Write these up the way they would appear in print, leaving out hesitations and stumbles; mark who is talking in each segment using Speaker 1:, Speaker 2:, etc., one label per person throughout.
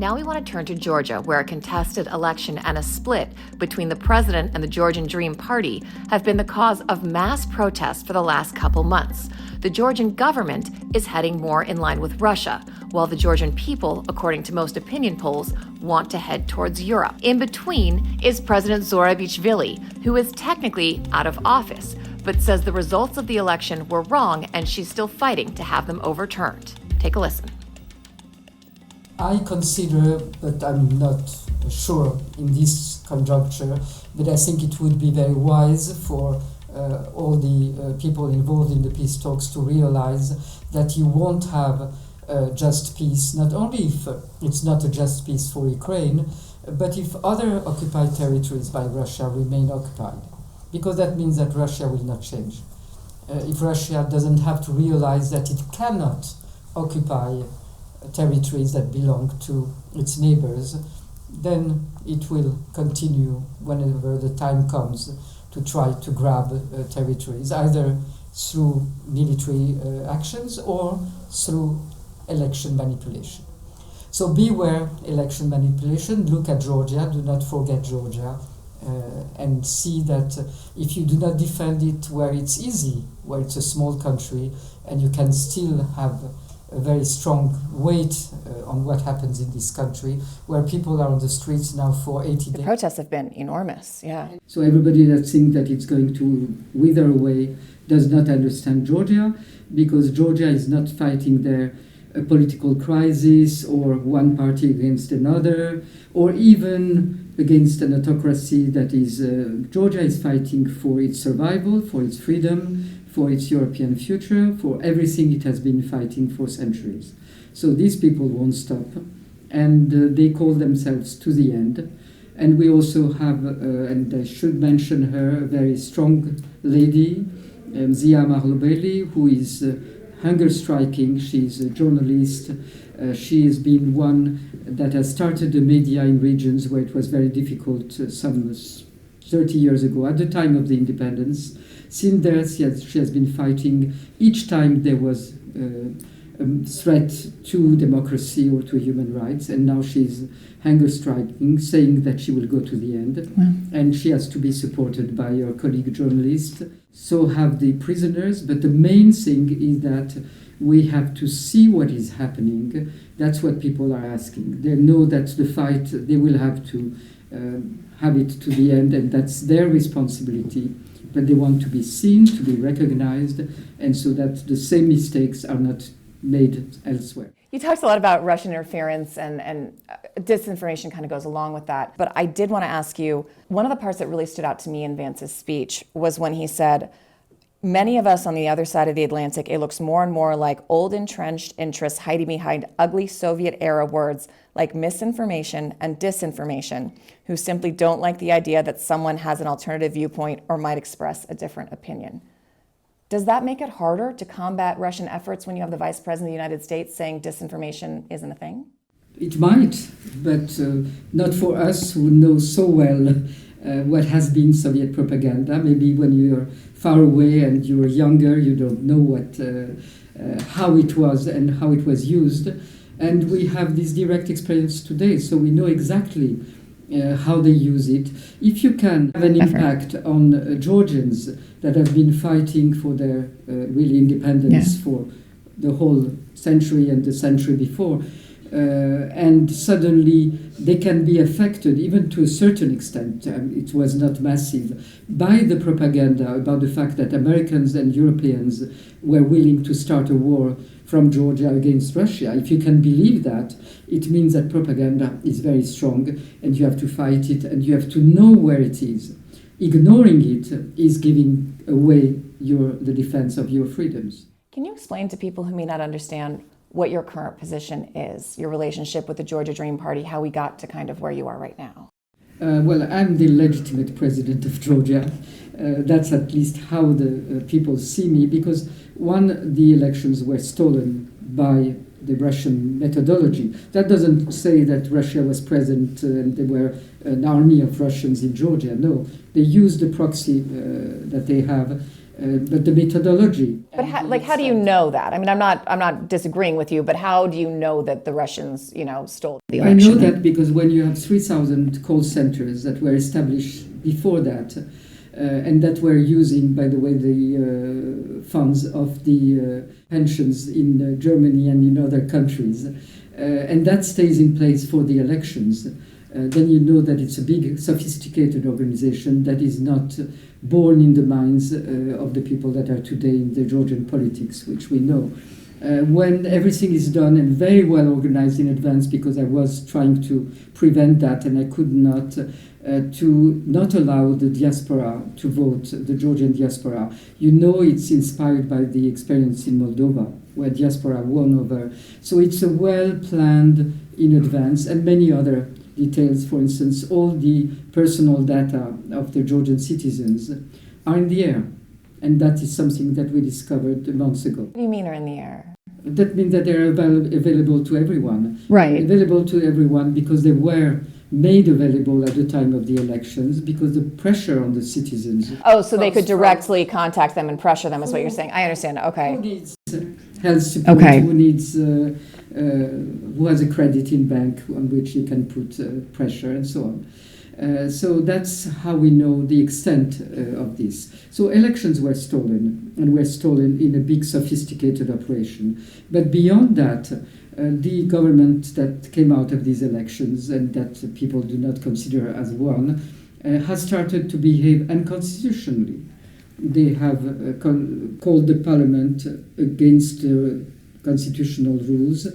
Speaker 1: Now we want to turn to Georgia, where a contested election and a split between the president and the Georgian Dream Party have been the cause of mass protests for the last couple months. The Georgian government is heading more in line with Russia, while the Georgian people, according to most opinion polls, want to head towards Europe. In between is President Zorabishvili, who is technically out of office, but says the results of the election were wrong and she's still fighting to have them overturned. Take a listen.
Speaker 2: I consider, but I'm not sure in this conjuncture, but I think it would be very wise for all the people involved in the peace talks to realize that you won't have just peace, not only if it's not a just peace for Ukraine, but if other occupied territories by Russia remain occupied, because that means that Russia will not change. If Russia doesn't have to realize that it cannot occupy territories that belong to its neighbors, then it will continue whenever the time comes to try to grab territories, either through military actions or through election manipulation. So beware election manipulation. Look at Georgia. Do not forget Georgia. And see that if you do not defend it where it's easy, where it's a small country, and you can still have a very strong weight on what happens in this country, where people are on the streets now for 80 days.
Speaker 1: The protests have been enormous, yeah.
Speaker 2: So everybody that thinks that it's going to wither away does not understand Georgia, because Georgia is not fighting there a political crisis or one party against another, or even against an autocracy that is, Georgia is fighting for its survival, for its freedom, for its European future, for everything it has been fighting for centuries. So these people won't stop, and they call themselves To the End. And we also have, and I should mention her, a very strong lady, Zia Mahlobeli, who is hunger striking. She's a journalist. She has been one that has started the media in regions where it was very difficult some 30 years ago, at the time of the independence. Since there, she has been fighting each time there was a threat to democracy or to human rights, and now she's hunger striking, saying that she will go to the end. And she has to be supported by her colleague journalists. So have the prisoners, but the main thing is that we have to see what is happening. That's what people are asking. They know that the fight, they will have to have it to the end, and that's their responsibility. But they want to be seen, to be recognized, and so that the same mistakes are not made elsewhere.
Speaker 1: You talked a lot about Russian interference, and disinformation kind of goes along with that. But I did want to ask you, one of the parts that really stood out to me in Vance's speech was when he said, many of us on the other side of the Atlantic, it looks more and more like old entrenched interests hiding behind ugly Soviet-era words like misinformation and disinformation, who simply don't like the idea that someone has an alternative viewpoint or might express a different opinion. Does that make it harder to combat Russian efforts when you have the Vice President of the United States saying disinformation isn't a thing?
Speaker 2: It might, but not for us who know so well what has been Soviet propaganda. Maybe when you're far away and you're younger, you don't know how it was and how it was used. And we have this direct experience today, so we know exactly how they use it. If you can have an impact on Georgians that have been fighting for their really independence for the whole century and the century before, and suddenly they can be affected, even to a certain extent, it was not massive, by the propaganda about the fact that Americans and Europeans were willing to start a war from Georgia against Russia. If you can believe that, it means that propaganda is very strong, and you have to fight it, and you have to know where it is. Ignoring it is giving away the defense of your freedoms.
Speaker 1: Can you explain to people who may not understand what your current position is, your relationship with the Georgia Dream Party, how we got to kind of where you are right now?
Speaker 2: Well, I'm the legitimate president of Georgia. That's at least how the people see me, because the elections were stolen by the Russian methodology. That doesn't say that Russia was present and there were an army of Russians in Georgia. No, they used the proxy that they have but the methodology.
Speaker 1: But how do you know that? I mean, I'm not disagreeing with you, but how do you know that the Russians, stole the election?
Speaker 2: I know that because when you have 3,000 call centers that were established before that, and that were using, by the way, the funds of the pensions in Germany and in other countries, and that stays in place for the elections, then you know that it's a big, sophisticated organization that is not born in the minds of the people that are today in the Georgian politics, which we know. When everything is done and very well organized in advance, because I was trying to prevent that and I could not, to not allow the diaspora to vote, the Georgian diaspora. It's inspired by the experience in Moldova, where diaspora won over. So it's a well-planned in advance, and many other details. For instance, all the personal data of the Georgian citizens are in the air. And that is something that we discovered months ago.
Speaker 1: What do you mean are in the air?
Speaker 2: That means that they're available to everyone.
Speaker 1: Right.
Speaker 2: Available to everyone because they were made available at the time of the elections, because the pressure on the citizens.
Speaker 1: Oh, so they could directly contact them and pressure them is what you're saying. I understand. Okay.
Speaker 2: Who needs health support?
Speaker 1: Okay.
Speaker 2: Who needs, who has a credit in bank on which you can put pressure and so on. So that's how we know the extent of this. So elections were stolen, and were stolen in a big sophisticated operation. But beyond that, the government that came out of these elections, and that people do not consider as one, has started to behave unconstitutionally. They have called the parliament against constitutional rules.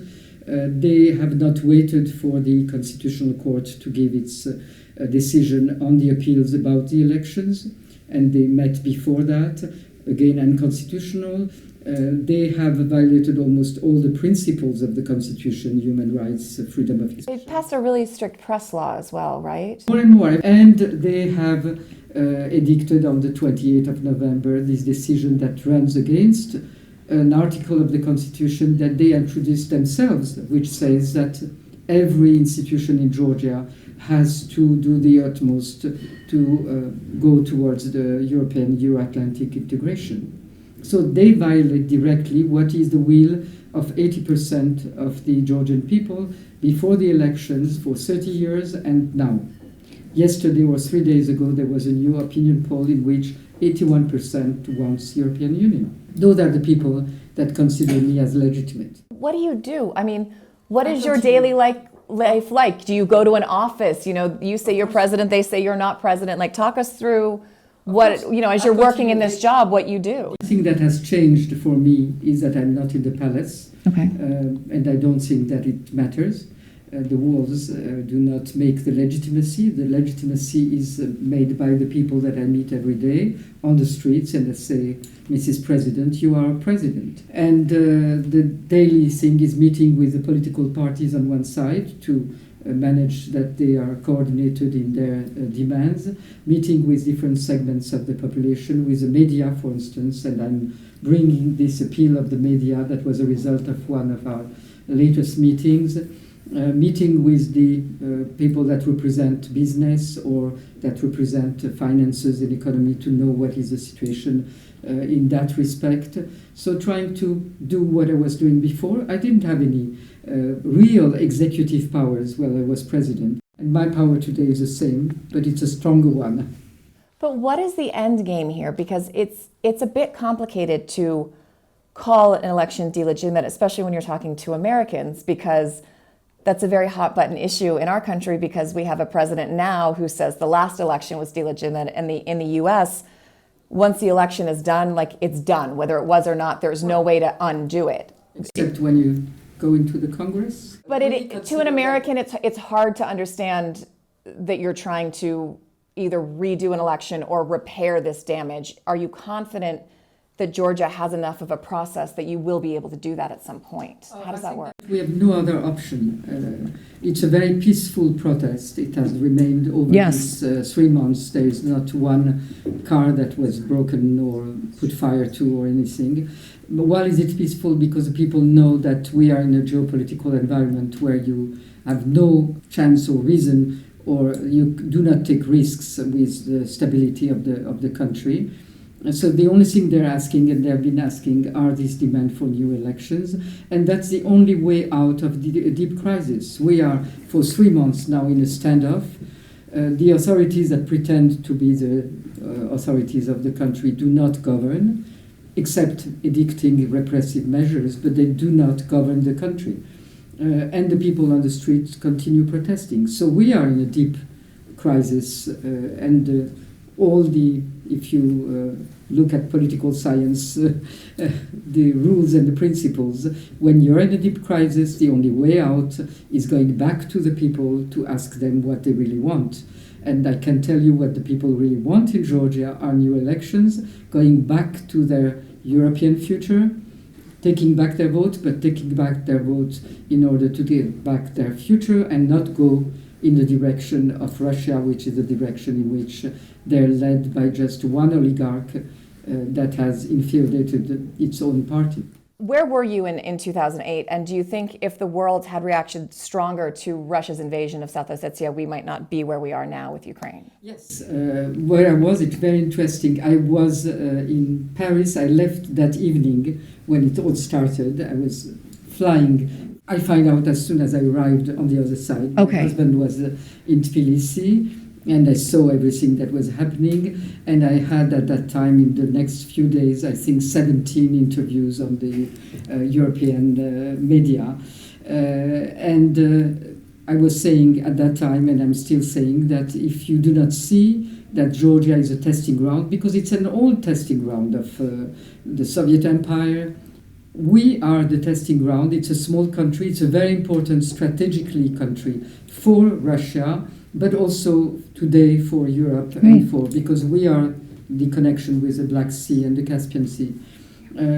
Speaker 2: They have not waited for the Constitutional Court to give its decision on the appeals about the elections, and they met before that, again unconstitutional. They have violated almost all the principles of the Constitution, human rights, freedom of expression.
Speaker 1: They've passed a really strict press law as well, right?
Speaker 2: More and more. And they have edicted on the 28th of November this decision that runs against an article of the Constitution that they introduced themselves, which says that every institution in Georgia has to do the utmost to go towards the European Euro-Atlantic integration. So they violate directly what is the will of 80% of the Georgian people before the elections for 30 years and now. Yesterday or 3 days ago, there was a new opinion poll in which 81% wants European Union. Those are the people that consider me as legitimate.
Speaker 1: What do you do? I mean, what is your daily life like? Do you go to an office? You say you're president, they say you're not president. Like, talk us through what, as you're working in this job, what you do.
Speaker 2: The thing that has changed for me is that I'm not in the palace.
Speaker 1: Okay.
Speaker 2: And I don't think that it matters. The walls do not make the legitimacy. The legitimacy is made by the people that I meet every day on the streets, and they say, Mrs. President, you are a president. And the daily thing is meeting with the political parties on one side to manage that they are coordinated in their demands, meeting with different segments of the population, with the media, for instance, and I'm bringing this appeal of the media that was a result of one of our latest meetings, meeting with the people that represent business or that represent finances and economy to know what is the situation in that respect. So trying to do what I was doing before. I didn't have any real executive powers while I was president. And my power today is the same, but it's a stronger one.
Speaker 1: But what is the end game here? Because it's a bit complicated to call an election delegitimate, especially when you're talking to Americans, because that's a very hot button issue in our country, because we have a president now who says the last election was delegitimate, and in the US, once the election is done, like, it's done. Whether it was or not, there's no way to undo it.
Speaker 2: Except when you go into the Congress.
Speaker 1: But to an American, it's hard to understand that you're trying to either redo an election or repair this damage. Are you confident that Georgia has enough of a process that you will be able to do that at some point? How does that work?
Speaker 2: We have no other option. It's a very peaceful protest. It has remained over these 3 months. There is not one car that was broken or put fire to or anything. But why is it peaceful? Because the people know that we are in a geopolitical environment where you have no chance or reason, or you do not take risks with the stability of the country. So the only thing they're asking, and they've been asking, are these demand for new elections. And that's the only way out of the deep crisis. We are, for 3 months now, in a standoff. The authorities that pretend to be the authorities of the country do not govern, except edicting repressive measures, but they do not govern the country. And the people on the streets continue protesting. So we are in a deep crisis, and all the, if you look at political science, the rules and the principles, when you're in a deep crisis, the only way out is going back to the people to ask them what they really want. And I can tell you what the people really want in Georgia are new elections, going back to their European future, taking back their vote, but taking back their vote in order to get back their future and not go in the direction of Russia, which is the direction in which they're led by just one oligarch that has infiltrated its own party.
Speaker 1: Where were you in 2008? And do you think if the world had reacted stronger to Russia's invasion of South Ossetia, we might not be where we are now with Ukraine?
Speaker 2: Yes. Where I was, it's very interesting. I was in Paris. I left that evening when it all started. I was flying. I find out as soon as I arrived on the other side.
Speaker 1: Okay.
Speaker 2: My husband was in Tbilisi, and I saw everything that was happening. And I had at that time, in the next few days, I think 17 interviews on the European media. And I was saying at that time, and I'm still saying, that if you do not see that Georgia is a testing ground, because it's an old testing ground of the Soviet Empire, we are the testing ground. It's a small country. It's a very important strategically country for Russia, but also today for Europe and because we are the connection with the Black Sea and the Caspian Sea.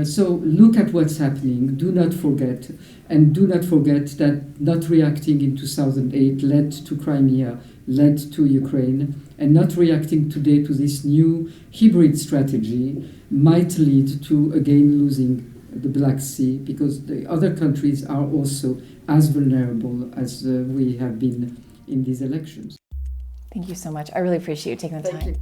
Speaker 2: So look at what's happening. Do not forget. And do not forget that not reacting in 2008 led to Crimea, led to Ukraine, and not reacting today to this new hybrid strategy might lead to, again, losing the Black Sea, because the other countries are also as vulnerable as we have been in these elections.
Speaker 1: Thank you so much. I really appreciate you taking the time.
Speaker 2: Thank you.